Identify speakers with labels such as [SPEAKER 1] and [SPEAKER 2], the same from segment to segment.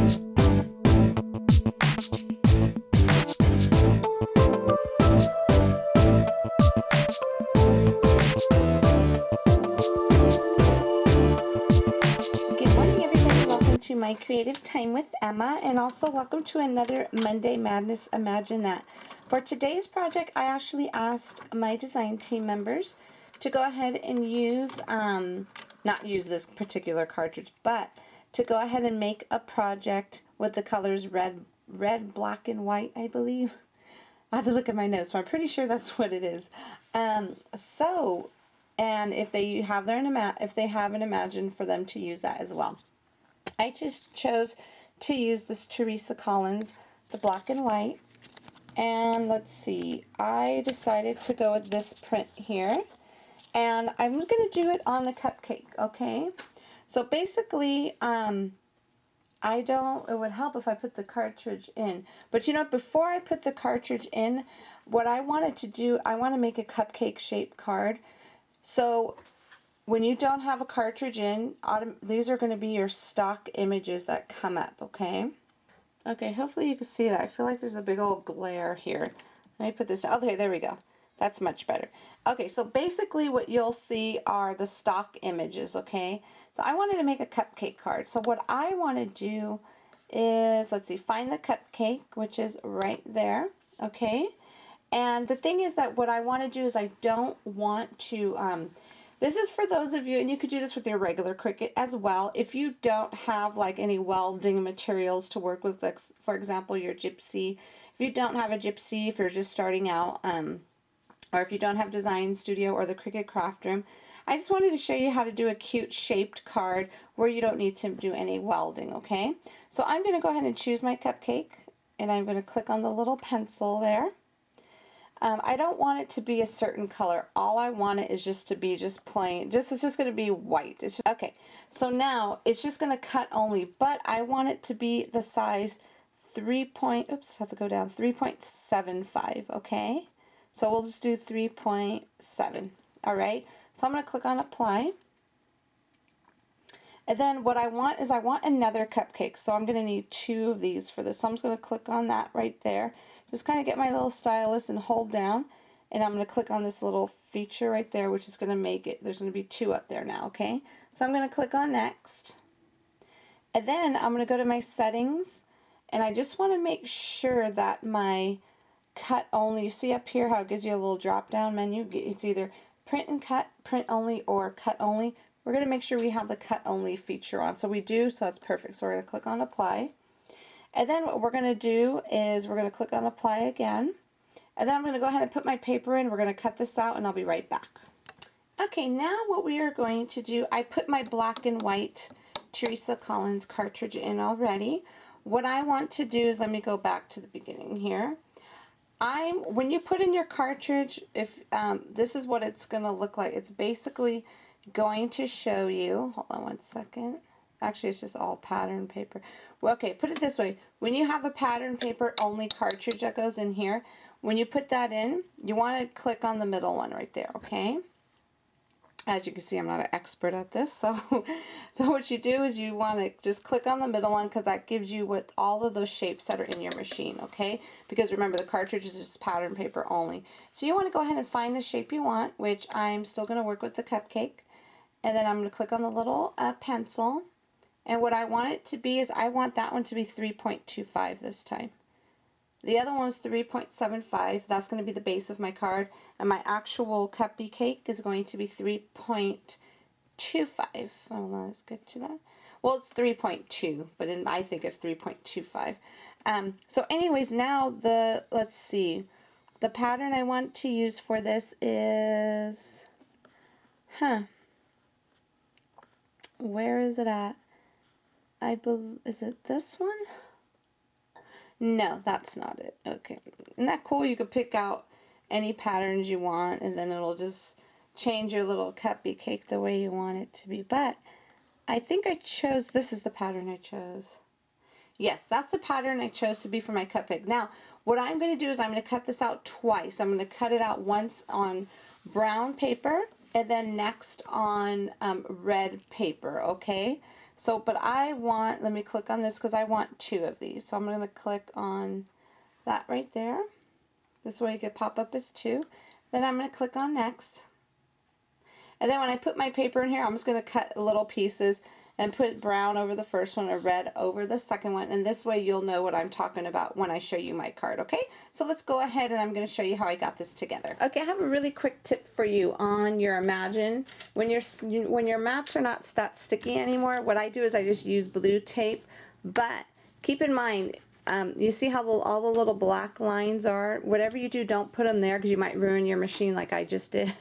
[SPEAKER 1] To my creative time with Emma, and also welcome to another Monday Madness Imagine That. For today's project, I actually asked my design team members to go ahead and use, not use this particular cartridge, but to go ahead and make a project with the colors red, black, and white, I believe. I have to look at my notes, but I'm pretty sure that's what it is. And if they have an Imagine for them to use that as well. I just chose to use this Teresa Collins, the black and white, and let's see, I decided to go with this print here, and I'm going to do it on the cupcake, okay? So basically, it would help if I put the cartridge in, but you know, before I put the cartridge in, what I wanted to do, I want to make a cupcake shaped card. So when you don't have a cartridge in, these are going to be your stock images that come up, okay? Okay, hopefully you can see that. I feel like there's a big old glare here. Let me put this down. Okay, there we go. That's much better. Okay, so basically what you'll see are the stock images, okay? So I wanted to make a cupcake card. So what I want to do is, let's see, find the cupcake, which is right there, okay? And the thing is that what I want to do is I don't want to... this is for those of you, and you could do this with your regular Cricut as well, if you don't have like any welding materials to work with, like for example your gypsy. If you don't have a gypsy, if you're just starting out, or if you don't have Design Studio or the Cricut Craft Room, I just wanted to show you how to do a cute shaped card where you don't need to do any welding, okay? So I'm going to go ahead and choose my cupcake, and I'm going to click on the little pencil there. I don't want it to be a certain color. All I want it is just to be just plain. It's just going to be white. It's just, okay. So now it's just going to cut only, but I want it to be the size 3.75. Okay. So we'll just do 3.7. All right. So I'm going to click on apply. And then what I want is I want another cupcake. So I'm going to need 2 of these for this. So I'm just going to click on that right there. Just kind of get my little stylus and hold down, and I'm going to click on this little feature right there, which is going to make it, there's going to be 2 up there now, okay? So I'm going to click on next, and then I'm going to go to my settings, and I just want to make sure that my cut only, you see up here how it gives you a little drop down menu, it's either print and cut, print only, or cut only. We're going to make sure we have the cut only feature on, so we do, so that's perfect. So we're going to click on apply. And then what we're going to do is we're going to click on apply again. And then I'm going to go ahead and put my paper in. We're going to cut this out and I'll be right back. Okay, now what we are going to do, I put my black and white Teresa Collins cartridge in already. What I want to do is, let me go back to the beginning here. When you put in your cartridge, if this is what it's going to look like. It's basically going to show you, hold on one second. Actually, it's just all pattern paper. Well, okay, put it this way. When you have a pattern paper only cartridge that goes in here, when you put that in, you want to click on the middle one right there, okay? As you can see, I'm not an expert at this, so what you do is you want to just click on the middle one because that gives you what all of those shapes that are in your machine, okay? Because remember, the cartridge is just pattern paper only. So you want to go ahead and find the shape you want, which I'm still going to work with the cupcake. And then I'm going to click on the little pencil. And what I want it to be is I want that one to be 3.25 this time. The other one is 3.75. That's going to be the base of my card. And my actual cupcake is going to be 3.25. Hold on, let's get to that. Well, it's 3.2, but I think it's 3.25. So anyways, now let's see. The pattern I want to use for this is, where is it at? Is it this one? No, that's not it. Okay. Isn't that cool? You could pick out any patterns you want, and then it'll just change your little cupcake the way you want it to be. But I think this is the pattern I chose. Yes, that's the pattern I chose to be for my cupcake. Now, what I'm going to do is I'm going to cut this out twice. I'm going to cut it out once on brown paper, and then next on red paper, okay? So, but I want, let me click on this because I want 2 of these. So I'm going to click on that right there. This way it could pop up as 2. Then I'm going to click on next. And then when I put my paper in here, I'm just going to cut little pieces and put brown over the first one or red over the second one. And this way you'll know what I'm talking about when I show you my card, okay? So let's go ahead and I'm going to show you how I got this together. Okay, I have a really quick tip for you on your Imagine. When your mats are not that sticky anymore, what I do is I just use blue tape. But keep in mind, you see how all the little black lines are? Whatever you do, don't put them there because you might ruin your machine like I just did.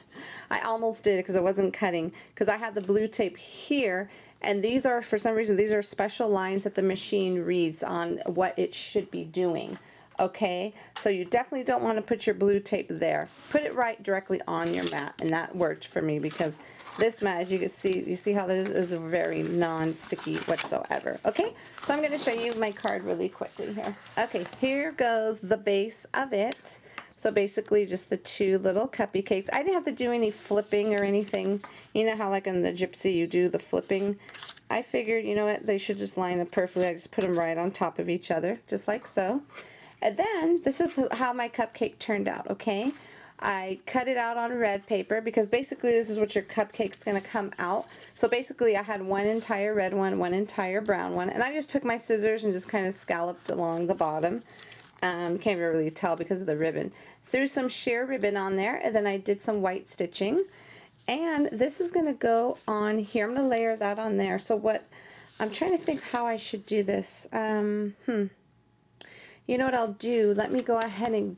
[SPEAKER 1] I almost did it because it wasn't cutting, because I had the blue tape here, and these are, for some reason, these are special lines that the machine reads on what it should be doing. Okay, so you definitely don't want to put your blue tape there. Put it right directly on your mat, and that worked for me because this mat, as you can see, you see how this is very non-sticky whatsoever. Okay, so I'm going to show you my card really quickly here. Okay, here goes the base of it. So basically just the 2 little cuppy cakes. I didn't have to do any flipping or anything. You know how like in the Gypsy you do the flipping? I figured, you know what, they should just line up perfectly. I just put them right on top of each other, just like so. And then this is how my cupcake turned out, okay? I cut it out on red paper because basically this is what your cupcake's going to come out. So basically I had one entire red one entire brown one, and I just took my scissors and just kind of scalloped along the bottom. Can't even really tell because of the ribbon. Threw some sheer ribbon on there, and then I did some white stitching. And this is going to go on here. I'm going to layer that on there. So what, I'm trying to think how I should do this. You know what I'll do? Let me go ahead and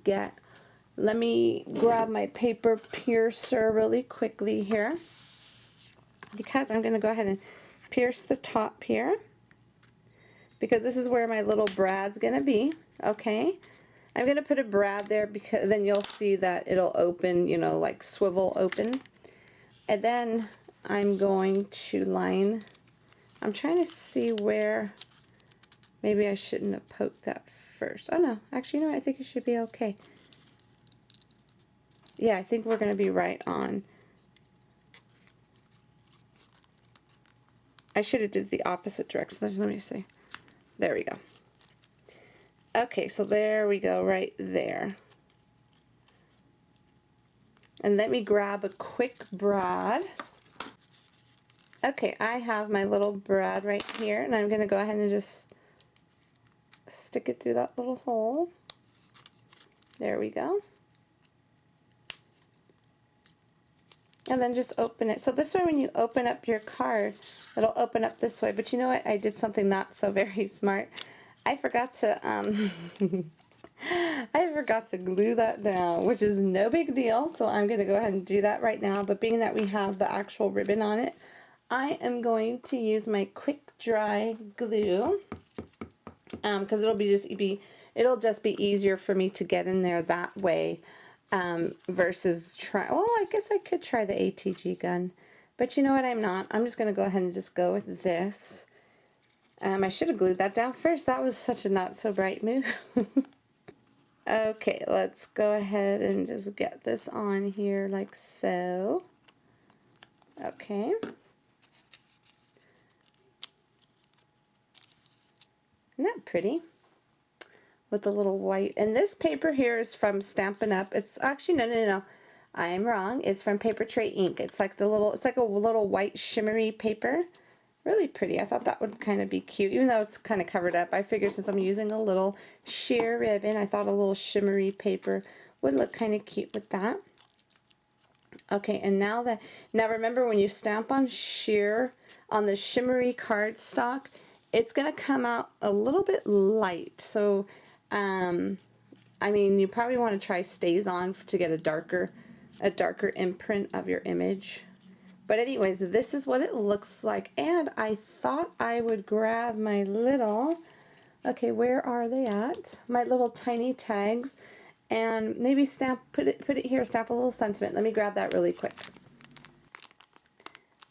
[SPEAKER 1] let me grab my paper piercer really quickly here, because I'm going to go ahead and pierce the top here, because this is where my little brad's going to be. Okay, I'm going to put a brad there because then you'll see that it'll open, you know, like swivel open. And then I'm going to line, I'm trying to see where, maybe I shouldn't have poked that first. Oh no, actually no, I think it should be okay. Yeah, I think we're going to be right on. I should have did the opposite direction. Let me see. There we go. Okay, so there we go, right there. And let me grab a quick brad. Okay, I have my little brad right here, and I'm going to go ahead and just stick it through that little hole. There we go. And then just open it. So this way when you open up your card, it'll open up this way. But you know what? I did something not so very smart. I forgot to I forgot to glue that down, which is no big deal. So I'm going to go ahead and do that right now. But being that we have the actual ribbon on it, I am going to use my quick dry glue, because it'll just be easier for me to get in there that way, versus well, I guess I could try the ATG gun, but you know what, I'm not. I'm just going to go ahead and just go with this. I should have glued that down first. That was such a not so bright move. Okay, let's go ahead and just get this on here like so. Okay. Isn't that pretty? With the little white. And this paper here is from Stampin' Up. It's actually, no. I am wrong. It's from Paper Tray Ink. It's like it's like a little white shimmery paper. Really pretty. I thought that would kind of be cute, even though it's kind of covered up. I figured since I'm using a little sheer ribbon, I thought a little shimmery paper would look kind of cute with that. Okay, and now remember, when you stamp on sheer on the shimmery cardstock, it's going to come out a little bit light. So, I mean, you probably want to try Stays On to get a darker imprint of your image. But anyways, this is what it looks like. And I thought I would grab my little, okay, where are they at? My little tiny tags, and maybe put it here, stamp a little sentiment. Let me grab that really quick.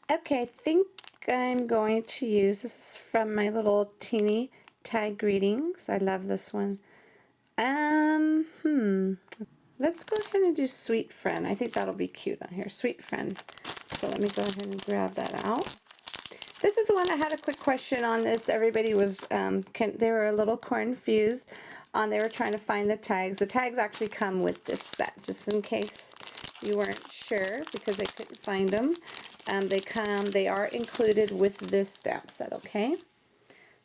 [SPEAKER 1] Okay, I think I'm going to use, this is from my little teeny tag greetings. I love this one. Let's go ahead and do Sweet Friend. I think that'll be cute on here. Sweet Friend. So let me go ahead and grab that out. This is the one I had a quick question on this. Everybody was, they were a little confused on, they were trying to find the tags. The tags actually come with this set, just in case you weren't sure, because they couldn't find them. They are included with this stamp set, okay?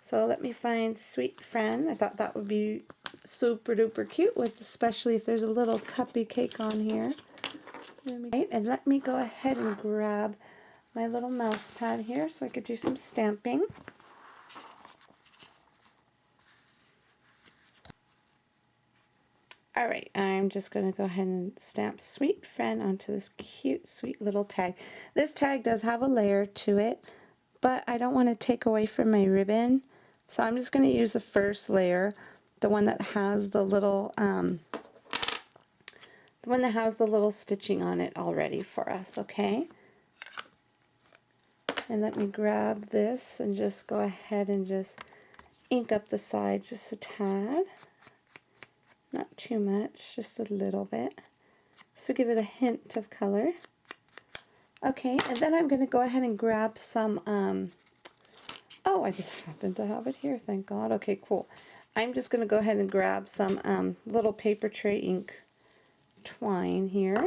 [SPEAKER 1] So let me find Sweet Friend. I thought that would be super duper cute, with especially if there's a little cuppy cake on here. And let me go ahead and grab my little mouse pad here so I could do some stamping. Alright, I'm just going to go ahead and stamp Sweet Friend onto this cute, sweet little tag. This tag does have a layer to it, but I don't want to take away from my ribbon, so I'm just going to use the first layer, the one that has the little stitching on it already for us, okay? And let me grab this and just go ahead and just ink up the sides just a tad. Not too much, just a little bit. Just to give it a hint of color. Okay, and then I'm going to go ahead and grab some, oh, I just happen to have it here, thank God. Okay, cool. I'm just going to go ahead and grab some little paper tray ink twine here.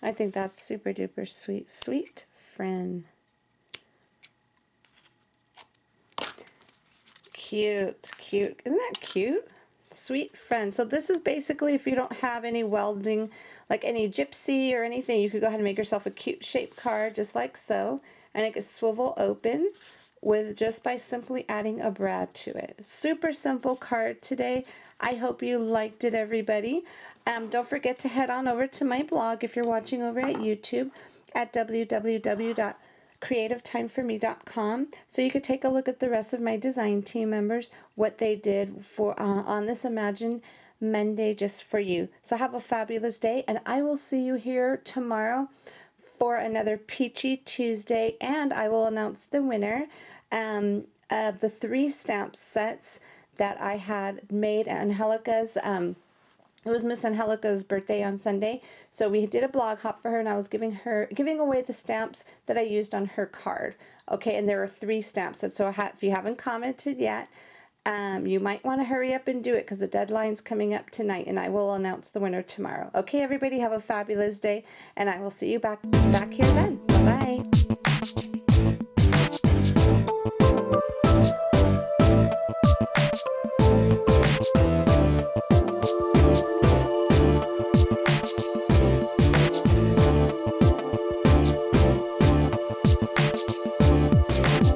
[SPEAKER 1] I think that's super duper sweet. Sweet Friend. Cute, cute. Isn't that cute? Sweet Friend. So this is basically, if you don't have any welding, like any gypsy or anything, you could go ahead and make yourself a cute shaped card just like so, and it could swivel open with just by simply adding a brad to it. Super simple card today. I hope you liked it, everybody. Don't forget to head on over to my blog if you're watching over at YouTube at www.creativetimeforme.com, so you could take a look at the rest of my design team members, what they did for on this Imagine Monday just for you. So have a fabulous day, and I will see you here tomorrow for another Peachy Tuesday, and I will announce the winner of the 3 stamp sets that I had made. Angelica's, it was Miss Angelica's birthday on Sunday, so we did a blog hop for her, and I was giving away the stamps that I used on her card. Okay, and there were 3 stamp sets, so if you haven't commented yet, you might want to hurry up and do it because the deadline's coming up tonight, and I will announce the winner tomorrow. Okay, everybody, have a fabulous day, and I will see you back here then. Bye-bye.